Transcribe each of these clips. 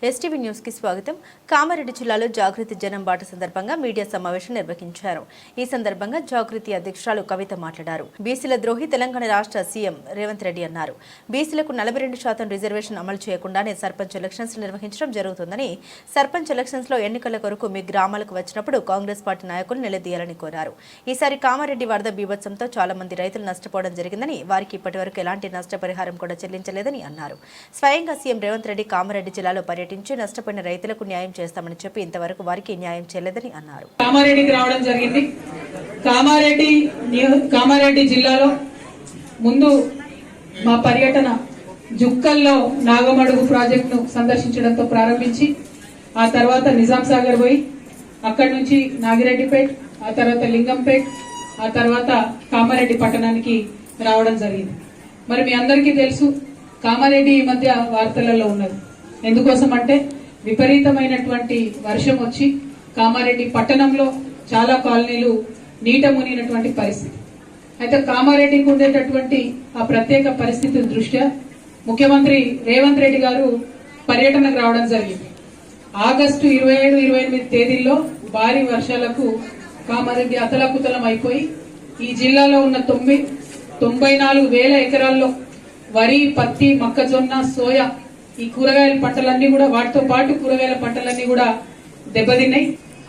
STV news కి స్వాగతం. కామారెడ్డి జిల్లాలో జాగృతి జనం బాట సందర్భంగా మీడియా సమావేశం నిర్వహించారు. ఈ సందర్భంగా జాగృతి అధ్యక్షురాలు కవిత మాట్లాడారు. బీసీల ద్రోహి తెలంగాణ రాష్ట్ర సీఎం రేవంత్ రెడ్డి అన్నారు. బీసీలకు 42% రిజర్వేషన్ అమలు చేయకుండానే సర్పంచ్ ఎలక్షన్స్ నిర్వహించడం జరుగుతుందని, సర్పంచ్ ఎలక్షన్స్ లో ఎన్నికల కొరకు మీ గ్రామాలకు వచ్చినప్పుడు కాంగ్రెస్ పార్టీ నాయకులు నిలదీయాలని కోరారు. ఈసారి కామారెడ్డి వరద బీభత్సంతో చాలా మంది రైతులు నష్టపోవడం జరిగిందని, వారికి ఇప్పటివరకు ఎలాంటి నష్టపరిహారం కూడా చెల్లించలేదని అన్నారు. స్వయంగా సీఎం రేవంత్ రెడ్డి కామారెడ్డి జిల్లాలో నష్టపోయిన రైతులకు న్యాయం చేస్తామని చెప్పి ఇంతవరకు వారికి న్యాయం చేయలేదని అన్నారు. కామారెడ్డికి రావడం జరిగింది. కామారెడ్డి జిల్లాలో ముందు మా పర్యటన జుక్కల్లో నాగమడుగు ప్రాజెక్టును సందర్శించడంతో ప్రారంభించి ఆ తర్వాత నిజాం సాగర్ పోయి అక్కడి నుంచి నాగిరెడ్డిపేట్, ఆ తర్వాత లింగంపేట్, ఆ తర్వాత కామారెడ్డి పట్టణానికి రావడం జరిగింది. మరి మీ అందరికీ తెలుసు, కామారెడ్డి ఈ మధ్య వార్తలలో ఉన్నది. ఎందుకోసం అంటే విపరీతమైనటువంటి వర్షం వచ్చి కామారెడ్డి పట్టణంలో చాలా కాలనీలు నీట మునిగినటువంటి పరిస్థితి. అయితే కామారెడ్డికి ఉండేటటువంటి ఆ ప్రత్యేక పరిస్థితి దృష్ట్యా ముఖ్యమంత్రి రేవంత్ రెడ్డి గారు పర్యటనకు రావడం జరిగింది. ఆగస్టు 27, 28 తేదీల్లో భారీ వర్షాలకు కామారెడ్డి అతలకుతలం అయిపోయి ఈ జిల్లాలో ఉన్న 94,000 ఎకరాల్లో వరి, పత్తి, మొక్కజొన్న, సోయా ఈ కూరగాయల పంటలన్నీ కూడా, వాటితో పాటు కూరగాయల పంటలన్నీ కూడా దెబ్బతిన్నాయి.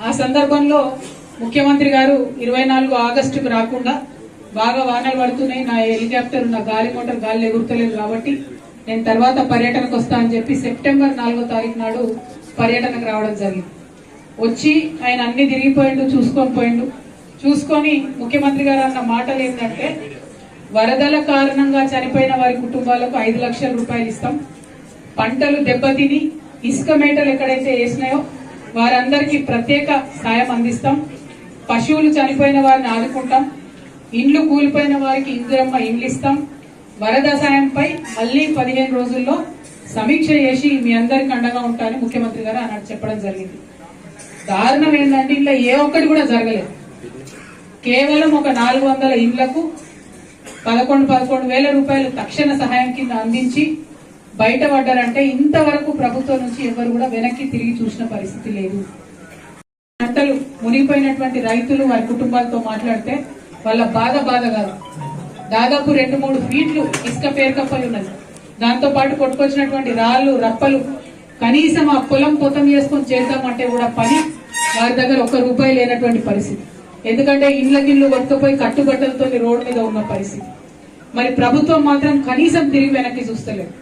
ఆ సందర్భంలో ముఖ్యమంత్రి గారు 24 ఆగస్టుకు రాకుండా బాగా వానలు పడుతున్నాయి, నా హెలికాప్టర్, నా గాలి మోటార్ గాలి ఎగురుతలేదు కాబట్టి నేను తర్వాత పర్యటనకు వస్తా అని చెప్పి సెప్టెంబర్ 4వ తారీఖు నాడు పర్యటనకు రావడం జరిగింది. వచ్చి ఆయన అన్ని తిరిగిపోయిండు, చూసుకొని ముఖ్యమంత్రి గారు అన్న మాటలు ఏంటంటే, వరదల కారణంగా చనిపోయిన వారి కుటుంబాలకు 5 లక్షల రూపాయలు ఇస్తాం, పంటలు దెబ్బతిని ఇసుక మేటలు ఎక్కడైతే వేసినాయో వారందరికీ ప్రత్యేక సాయం అందిస్తాం, పశువులు చనిపోయిన వారిని ఆదుకుంటాం, ఇండ్లు కూలిపోయిన వారికి ఇందిరమ్మ ఇండ్లు ఇస్తాం, వరద సాయంపై మళ్లీ 15 రోజుల్లో సమీక్ష చేసి మీ అందరికి అండగా ఉంటానని ముఖ్యమంత్రి గారు అన్నాడు చెప్పడం జరిగింది. దారుణం ఏంటంటే ఇలా ఏ ఒక్కటి కూడా జరగలేదు. కేవలం ఒక 400 ఇండ్లకు 11,000 రూపాయలు తక్షణ సహాయం కింద అందించి బయటపడ్డారంటే ఇంతవరకు ప్రభుత్వం నుంచి ఎవరు కూడా వెనక్కి తిరిగి చూసిన పరిస్థితి లేదు. పంటలు మునిగిపోయినటువంటి రైతులు వారి కుటుంబాలతో మాట్లాడితే వాళ్ళ బాధ కాదు. దాదాపు 2-3 ఫీట్లు ఇసుక పేరుకపోయి ఉన్నది. దాంతో పాటు కొట్టుకొచ్చినటువంటి రాళ్లు, రప్పలు కనీసం ఆ పొలం పొతం చేసుకొని చేద్దామంటే కూడా పని వారి దగ్గర ₹1 లేనటువంటి పరిస్థితి. ఎందుకంటే ఇండ్లకిండ్లు కొట్టుకుపోయి కట్టుబట్టలతో రోడ్డు మీద ఉన్న పరిస్థితి. మరి ప్రభుత్వం మాత్రం కనీసం తిరిగి వెనక్కి చూస్తలేదు.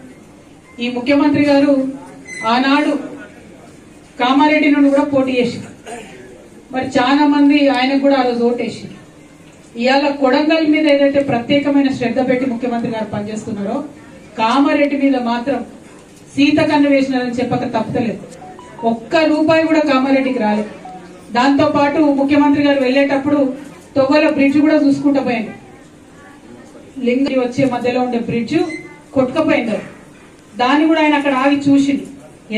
ఈ ముఖ్యమంత్రి గారు ఆనాడు కామారెడ్డి నుండి కూడా పోటీ చేసి, మరి చాలా మంది ఆయనకు కూడా ఆ రోజు ఓటేసి, ఇవాళ కొడంగల్ మీద ఏదైతే ప్రత్యేకమైన శ్రద్ధ పెట్టి ముఖ్యమంత్రి గారు పనిచేస్తున్నారో కామారెడ్డి మీద మాత్రం సీతకన్ను వేసినారని చెప్పక తప్పలేదు. ₹1 కూడా కామారెడ్డికి రాలేదు. దాంతో పాటు ముఖ్యమంత్రి గారు వెళ్లేటప్పుడు తొవ్వల బ్రిడ్జ్ కూడా చూసుకుంటూ పోయింది. లింగి వచ్చే మధ్యలో ఉండే బ్రిడ్జ్ కొట్టుకుపోయింది. దాన్ని కూడా ఆయన అక్కడ ఆగి చూసింది.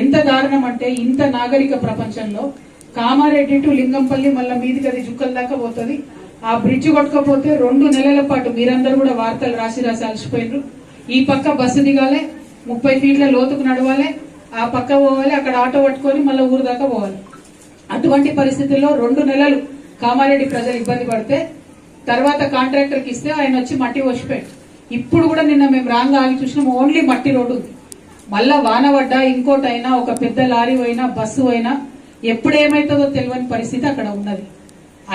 ఎంత దారుణం అంటే, ఇంత నాగరిక ప్రపంచంలో కామారెడ్డి టు లింగంపల్లి మళ్ళీ మీదికి అది జుక్కల దాకా పోతుంది. ఆ బ్రిడ్జ్ కొట్టుకపోతే 2 నెలల పాటు మీరందరూ కూడా వార్తలు రాసి అలసిపోయినారు. ఈ పక్క బస్సు దిగాలి, 30 ఫీట్ల లోతుకు నడవాలి, ఆ పక్క పోవాలి, అక్కడ ఆటో పట్టుకొని మళ్ళీ ఊరు దాకా పోవాలి. అటువంటి పరిస్థితుల్లో 2 నెలలు కామారెడ్డి ప్రజలు ఇబ్బంది పడితే తర్వాత కాంట్రాక్టర్కి ఇస్తే ఆయన వచ్చి మట్టి వచ్చిపోయాడు. ఇప్పుడు కూడా నిన్న మేము రాంగ్ ఆగి చూసినాం, ఓన్లీ మట్టి రోడ్డు ఉంది. మళ్ళా వాన పడ్డా, ఇంకోటైనా, ఒక పెద్ద లారీ అయినా, బస్సు అయినా ఎప్పుడు ఏమైతుందో తెలియని పరిస్థితి అక్కడ ఉన్నది.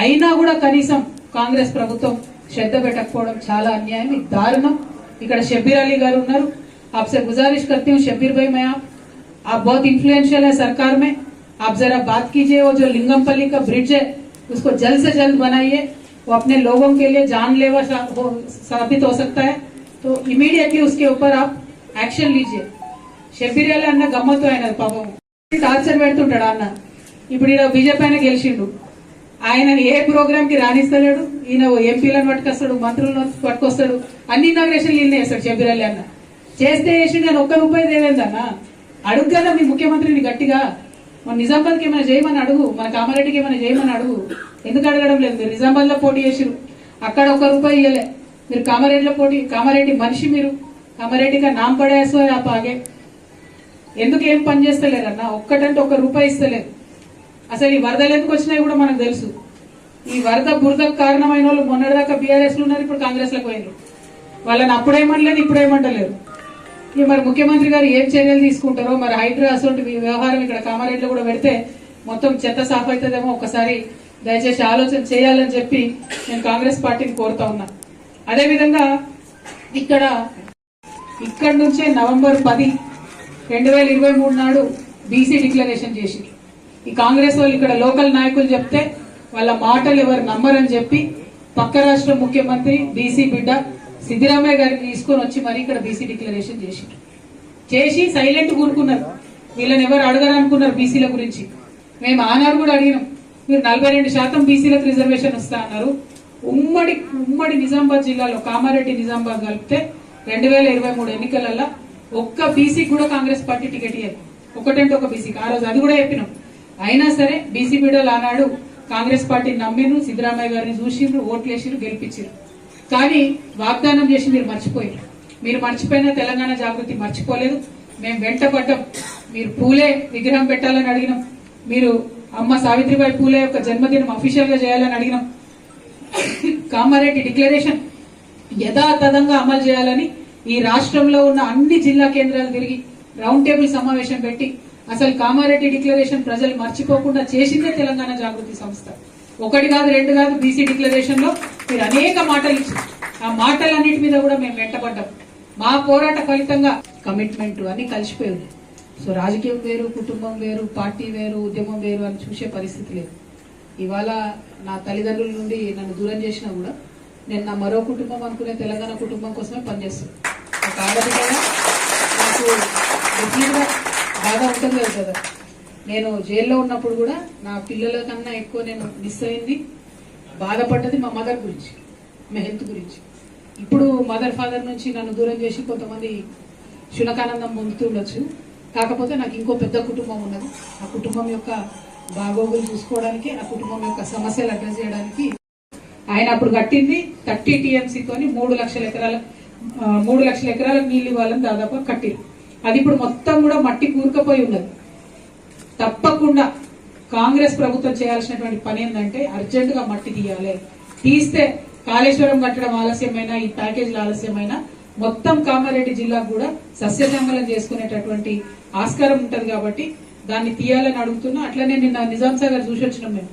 అయినా కూడా కనీసం కాంగ్రెస్ ప్రభుత్వం శ్రద్ధ పెట్టకపోవడం చాలా అన్యాయం, దారుణం. ఇక్కడ షబ్బీర్ అలీ గారు ఉన్నారు. आपसे गुजारिश करती हूँ शब्बीर भाई, मैं आप बहुत इन्फ्लुएंशियल है सरकार में, आप जरा बात कीजिए, वो जो लिंगमपल्ली का ब्रिज है उसको जल्द से जल्द बनाइए. वो अपने लोगों के लिए जानलेवा साबित हो सकता है, तो इमीडिएटली उसके ऊपर आप एक्शन लीजिए. షబ్బీర్ అలీ అన్న గమ్మత్తు అయినది, పాపం టార్చర్ పెడుతుంటాడు అన్న. ఇప్పుడు ఈయన బీజేపీ ఆయన గెలిచిండు, ఆయన ఏ ప్రోగ్రామ్ కి రాణిస్తలేడు. ఈయన ఎంపీలను పట్టుకొస్తాడు, మంత్రులను పట్టుకొస్తాడు, అన్ని ఇనాగ్రేషన్లు ఈయన చేస్తాడు షబ్బీర్ అలీ అన్న. చేస్తే చేసిండు, నేను ₹1 దేవేందన్న అడుగు కదా మీ ముఖ్యమంత్రిని గట్టిగా. మన నిజామాబాద్కి ఏమైనా చేయమని అడుగు, మన కామారెడ్డికి ఏమైనా చేయమని అడుగు. ఎందుకు అడగడం లేదు? మీరు నిజామాబాద్ లో పోటీ చేసిరు, అక్కడ ₹1 ఇవ్వలే. మీరు కామారెడ్డిలో కామారెడ్డి మనిషి, మీరు కామారెడ్డి का नाम पड़ा है सो आप आगे ఎందుకు ఏం పని చేస్తలేరన్నా? ఒక్కటంటే ఒక్క రూపాయి ఇస్తలేదు. అసలు ఈ వరదలు ఎందుకు వచ్చినాయి కూడా మనకు తెలుసు. ఈ వరద బురదకు కారణమైన వాళ్ళు మొన్నటిదాకా బీఆర్ఎస్ లో ఉన్నారు, ఇప్పుడు కాంగ్రెస్ లో పోయినారు. వాళ్ళని అప్పుడేమనలేదు, ఇప్పుడేమంటలేరు. ఇక మరి ముఖ్యమంత్రి గారు ఏం చర్యలు తీసుకుంటారో, మరి హైడ్రా అసలు వ్యవహారం ఇక్కడ కామారెడ్డిలో కూడా పెడితే మొత్తం చెత్త సాఫ్ అవుతుందేమో, ఒకసారి దయచేసి ఆలోచన చేయాలని చెప్పి నేను కాంగ్రెస్ పార్టీని కోరుతా ఉన్నా. అదేవిధంగా ఇక్కడ నుంచే నవంబర్ 10, 2023 నాడు బీసీ డిక్లరేషన్ చేసి ఈ కాంగ్రెస్ వాళ్ళు ఇక్కడ లోకల్ నాయకులు చెప్తే వాళ్ళ మాటలు ఎవరు నమ్మరని చెప్పి పక్క రాష్ట్ర ముఖ్యమంత్రి బీసీ బిడ్డ సిద్దిరామయ్య గారిని తీసుకొని వచ్చి మరి ఇక్కడ బీసీ డిక్లరేషన్ చేసి సైలెంట్ కూరుకున్నారు. వీళ్ళని ఎవరు అడగరనుకున్నారు బీసీల గురించి. మేము ఆనాడు కూడా అడిగినాం, మీరు 42% బీసీలకు రిజర్వేషన్ వస్తా అన్నారు. ఉమ్మడి నిజామాబాద్ జిల్లాలో కామారెడ్డి నిజామాబాద్ కలిపితే 2023 ఎన్నికలలో ఒక్క బీసీకి కూడా కాంగ్రెస్ పార్టీ టికెట్ ఇయ్యదు. ఒకటంటే ఒక బీసీకి. ఆ రోజు అది కూడా చెప్పినాం. అయినా సరే బీసీ బిడ్డలు ఆనాడు కాంగ్రెస్ పార్టీని నమ్మిరు, సిద్దరామయ్య గారిని చూసిండ్రు, ఓట్లేసిరు, గెలిపించారు. కానీ వాగ్దానం చేసి మీరు మర్చిపోయారు. మీరు మర్చిపోయిన తెలంగాణ జాగృతి మర్చిపోలేదు. మేము వెంటపడ్డాం. మీరు పూలే విగ్రహం పెట్టాలని అడిగినాం. మీరు అమ్మ సావిత్రిబాయి పూలే యొక్క జన్మదినం అఫీషియల్ గా చేయాలని అడిగినాం. కామారెడ్డి డిక్లరేషన్ యథాతథంగా అమలు చేయాలని ఈ రాష్ట్రంలో ఉన్న అన్ని జిల్లా కేంద్రాలు తిరిగి రౌండ్ టేబుల్ సమావేశం పెట్టి అసలు కామారెడ్డి డిక్లరేషన్ ప్రజలు మర్చిపోకుండా చేసిందే తెలంగాణ జాగృతి సంస్థ. ఒకటి కాదు, రెండు కాదు, బీసీ డిక్లరేషన్ లో మీరు అనేక మాటలు ఇచ్చారు. ఆ మాటలన్నిటి మీద కూడా మేము వెంటబడ్డాం. మా పోరాట ఫలితంగా కమిట్మెంట్ అన్ని కలిసిపోయింది. సో రాజకీయం వేరు, కుటుంబం వేరు, పార్టీ వేరు, ఉద్యమం వేరు అని చూసే పరిస్థితి లేదు. ఇవాళ నా తల్లిదండ్రుల నుండి నన్ను దూరం చేసినా కూడా నేను నా మరో కుటుంబం అనుకునే తెలంగాణ కుటుంబం కోసమే పనిచేస్తాను. ఒక ఆడబిడ్డగా నాకు డెఫినెట్గా బాగా ఉంటుంది కదా. నేను జైల్లో ఉన్నప్పుడు కూడా నా పిల్లల కన్నా ఎక్కువ నేను మిస్ అయింది, బాధపడ్డది మా మదర్ గురించి, మా హెల్త్ గురించి. ఇప్పుడు మదర్ ఫాదర్ నుంచి నన్ను దూరం చేసి కొంతమంది శునకానందం పొందుతుండొచ్చు. కాకపోతే నాకు ఇంకో పెద్ద కుటుంబం ఉన్నది. ఆ కుటుంబం యొక్క బాగోగులు చూసుకోవడానికి, ఆ కుటుంబం యొక్క సమస్యలు అడ్రస్ చేయడానికి ఆయన అప్పుడు కట్టింది 30 TMCతోని 3 లక్షల ఎకరాలకు నీళ్లు ఇవ్వాలని దాదాపు కట్టింది. అది ఇప్పుడు మొత్తం కూడా మట్టి కూరుకపోయి ఉన్నది. తప్పకుండా కాంగ్రెస్ ప్రభుత్వం చేయాల్సినటువంటి పని ఏంటంటే అర్జెంట్ గా మట్టి తీయాలి. తీస్తే కాళేశ్వరం కట్టడం ఆలస్యమైన, ఈ ప్యాకేజీలు ఆలస్యమైన మొత్తం కామారెడ్డి జిల్లాకు కూడా సస్యశ్యామలం చేసుకునేటటువంటి ఆస్కారం ఉంటది. కాబట్టి దాన్ని తీయాలని అడుగుతున్నా. అట్లనే నిన్న నిజాం సాగర్ చూసి వచ్చినాం. మేము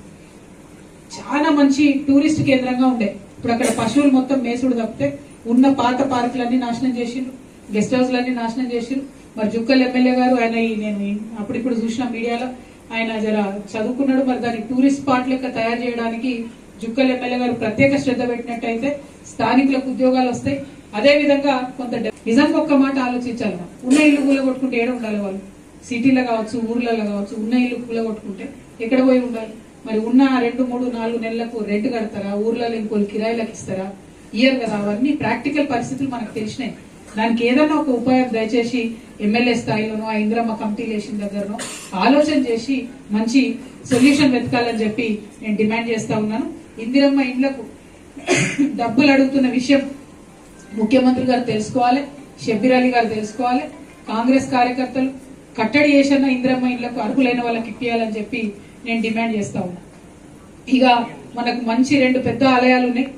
చాలా మంచి టూరిస్ట్ కేంద్రంగా ఉండే. ఇప్పుడు అక్కడ పశువులు మొత్తం మేసుడు తప్పితే ఉన్న పాత పార్కులన్నీ నాశనం చేసిండ్రు, గెస్ట్ హౌస్లన్నీ నాశనం చేసిండ్రు. మరి జుక్కల్ ఎమ్మెల్యే గారు ఆయన నేను అప్పుడిప్పుడు చూసిన మీడియాలో ఆయన జర చదువుకున్నాడు. మరి దాన్ని టూరిస్ట్ స్పాట్ లెక్క తయారు చేయడానికి జుక్కల్ ఎమ్మెల్యే గారు ప్రత్యేక శ్రద్ధ పెట్టినట్టయితే స్థానికులకు ఉద్యోగాలు వస్తాయి. అదే విధంగా కొంత నిజంగా ఒక్క మాట ఆలోచించాలి. ఉన్న ఇల్లు కూలగొట్టుకుంటే ఏడ ఉండాలి వాళ్ళు? సిటీలో కావచ్చు, ఊర్లలో కావచ్చు. ఉన్న ఇల్లు కూలగొట్టుకుంటే ఎక్కడ పోయి ఉండాలి? మరి ఉన్న 2, 3, 4 నెలలకు రెంట్ కడతారా? ఊర్లలో ఇంకోళ్ళు కిరాయిలకు ఇస్తారా? ఇయర్ కదా. అవన్నీ ప్రాక్టికల్ పరిస్థితులు మనకు తెలిసినాయి. దానికి ఏదైనా ఒక ఉపాయం దయచేసి ఎమ్మెల్యే స్థాయిలోనో, ఆ ఇందిరమ్మ కమిటీ లేచిన దగ్గరనో ఆలోచన చేసి మంచి సొల్యూషన్ వెతకాలని చెప్పి నేను డిమాండ్ చేస్తా ఉన్నాను. ఇందిరమ్మ ఇండ్లకు డబ్బులు అడుగుతున్న విషయం ముఖ్యమంత్రి గారు తెలుసుకోవాలి, షబ్బీర్ అలీ గారు తెలుసుకోవాలి. కాంగ్రెస్ కార్యకర్తలు కట్టడి చేసిన ఇందిరమ్మ ఇండ్లకు అర్హులైన వాళ్ళకి ఇప్పియాలని చెప్పి నేను డిమాండ్ చేస్తా ఉన్నా. ఇక మనకు మంచి 2 పెద్ద ఆలయాలు ఉన్నాయి.